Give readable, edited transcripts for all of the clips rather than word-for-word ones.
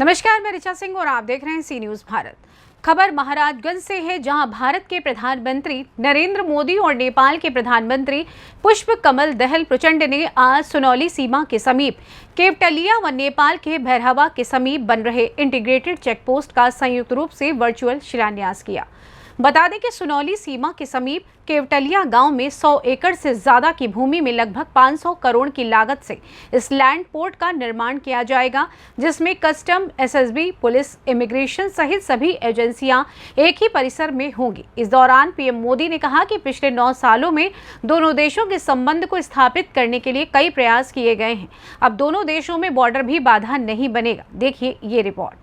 नमस्कार, मैं ऋचा सिंह और आप देख रहे हैं सी न्यूज भारत। खबर महाराजगंज से है, जहां भारत के प्रधानमंत्री नरेंद्र मोदी और नेपाल के प्रधानमंत्री पुष्प कमल दहल प्रचंड ने आज सुनौली सीमा के समीप केवटलिया व नेपाल के भैरहवा के समीप बन रहे इंटीग्रेटेड चेकपोस्ट का संयुक्त रूप से वर्चुअल शिलान्यास किया। बता दें कि सुनौली सीमा के समीप केवटलिया गांव में 100 एकड़ से ज्यादा की भूमि में लगभग 500 करोड़ की लागत से इस लैंड पोर्ट का निर्माण किया जाएगा, जिसमें कस्टम, एसएसबी, पुलिस, इमिग्रेशन सहित सभी एजेंसियां एक ही परिसर में होंगी। इस दौरान पीएम मोदी ने कहा कि पिछले 9 सालों में दोनों देशों के संबंध को स्थापित करने के लिए कई प्रयास किए गए हैं। अब दोनों देशों में बॉर्डर भी बाधा नहीं बनेगा। देखिए ये रिपोर्ट।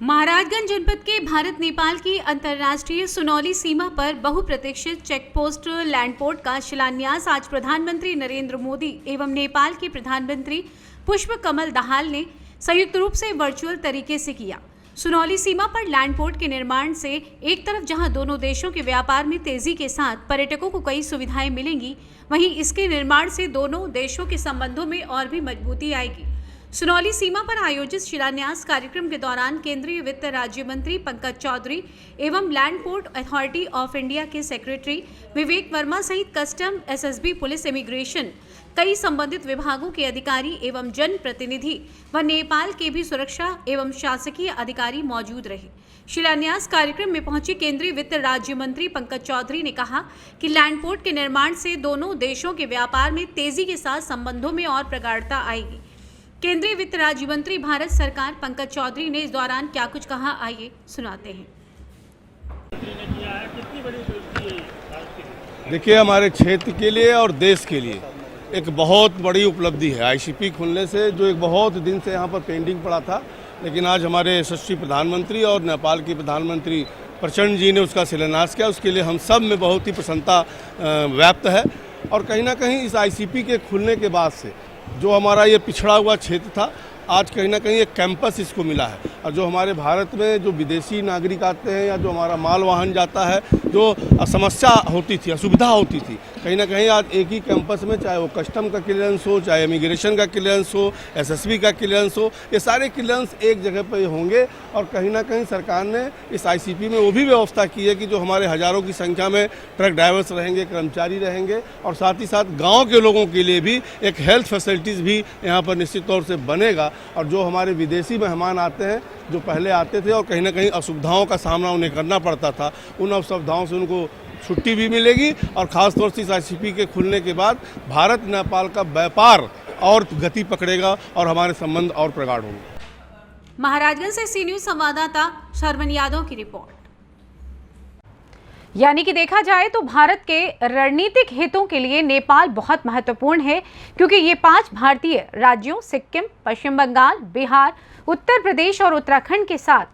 महाराजगंज जनपद के भारत नेपाल की अंतर्राष्ट्रीय सुनौली सीमा पर बहुप्रतीक्षित चेकपोस्ट लैंड पोर्ट का शिलान्यास आज प्रधानमंत्री नरेंद्र मोदी एवं नेपाल के प्रधानमंत्री पुष्प कमल दहाल ने संयुक्त रूप से वर्चुअल तरीके से किया। सुनौली सीमा पर लैंड पोर्ट के निर्माण से एक तरफ जहां दोनों देशों के व्यापार में तेजी के साथ पर्यटकों को कई सुविधाएं मिलेंगी, वहीं इसके निर्माण से दोनों देशों के संबंधों में और भी मजबूती आएगी। सुनौली सीमा पर आयोजित शिलान्यास कार्यक्रम के दौरान केंद्रीय वित्त राज्य मंत्री पंकज चौधरी एवं land port authority of India के सेक्रेटरी विवेक वर्मा सहित कस्टम, एसएसबी, पुलिस, इमिग्रेशन, कई संबंधित विभागों के अधिकारी एवं जनप्रतिनिधि व नेपाल के भी सुरक्षा एवं शासकीय अधिकारी मौजूद रहे। शिलान्यास कार्यक्रम में पहुंचे केंद्रीय वित्त राज्य मंत्री पंकज चौधरी ने कहा कि लैंड पोर्ट के निर्माण से दोनों देशों के व्यापार में तेजी के साथ संबंधों में और प्रगाढ़ता आएगी। केंद्रीय वित्त राज्य मंत्री भारत सरकार पंकज चौधरी ने इस दौरान क्या कुछ कहा, आइए सुनाते हैं। देखिए, हमारे क्षेत्र के लिए और देश के लिए एक बहुत बड़ी उपलब्धि है आईसीपी खुलने से, जो एक बहुत दिन से यहाँ पर पेंडिंग पड़ा था। लेकिन आज हमारे यशस्वी प्रधानमंत्री और नेपाल के प्रधानमंत्री प्रचंड जी ने उसका शिलान्यास किया। उसके लिए हम सब में बहुत ही प्रसन्नता व्याप्त है। और कहीं ना कहीं इस आईसीपी के खुलने के बाद से जो हमारा ये पिछड़ा हुआ क्षेत्र था, आज कहीं ना कहीं एक कैंपस इसको मिला है। और जो हमारे भारत में जो विदेशी नागरिक आते हैं या जो हमारा माल वाहन जाता है, जो समस्या होती थी, असुविधा होती थी, कहीं ना कहीं आज एक ही कैंपस में, चाहे वो कस्टम का क्लियरेंस हो, चाहे इमिग्रेशन का क्लियरेंस हो, एसएसबी का क्लियरेंस हो, ये सारे क्लियरेंस एक जगह पर होंगे। और कहीं ना कहीं सरकार ने इस आईसीपी में वो भी व्यवस्था की है कि जो हमारे हज़ारों की संख्या में ट्रक ड्राइवर्स रहेंगे, कर्मचारी रहेंगे, और साथ ही साथ गाँव के लोगों के लिए भी एक हेल्थ फैसिलिटीज़ भी यहाँ पर निश्चित तौर से बनेगा। और जो हमारे विदेशी मेहमान आते हैं, जो पहले आते थे और कहीं ना कहीं असुविधाओं का सामना उन्हें करना पड़ता था, उन असुविधाओं से उनको छुट्टी भी मिलेगी। और ख़ासतौर से इस आईसीपी के खुलने के बाद भारत नेपाल का व्यापार और गति पकड़ेगा और हमारे संबंध और प्रगाढ़ होंगे। महाराजगंज से सी न्यूज संवाददाता शर्मन यादव की रिपोर्ट। यानी कि देखा जाए तो भारत के रणनीतिक हितों के लिए नेपाल बहुत महत्वपूर्ण है, क्योंकि ये 5 भारतीय राज्यों सिक्किम, पश्चिम बंगाल, बिहार, उत्तर प्रदेश और उत्तराखंड के साथ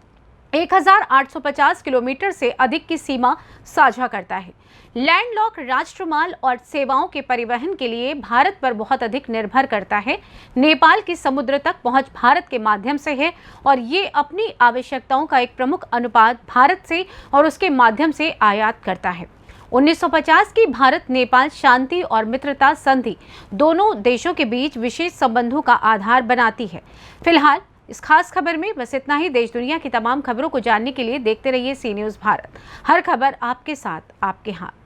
1850 किलोमीटर से अधिक की सीमा साझा करता है। लैंडलॉक राष्ट्र माल और सेवाओं के परिवहन के लिए भारत पर बहुत अधिक निर्भर करता है। नेपाल की समुद्र तक पहुंच भारत के माध्यम से है और ये अपनी आवश्यकताओं का एक प्रमुख अनुपात भारत से और उसके माध्यम से आयात करता है। 1950 की भारत नेपाल शांति और मित्रता संधि दोनों देशों के बीच विशेष संबंधों का आधार बनाती है। फिलहाल इस खास खबर में बस इतना ही। देश दुनिया की तमाम खबरों को जानने के लिए देखते रहिए सी न्यूज भारत। हर खबर आपके साथ, आपके हाथ।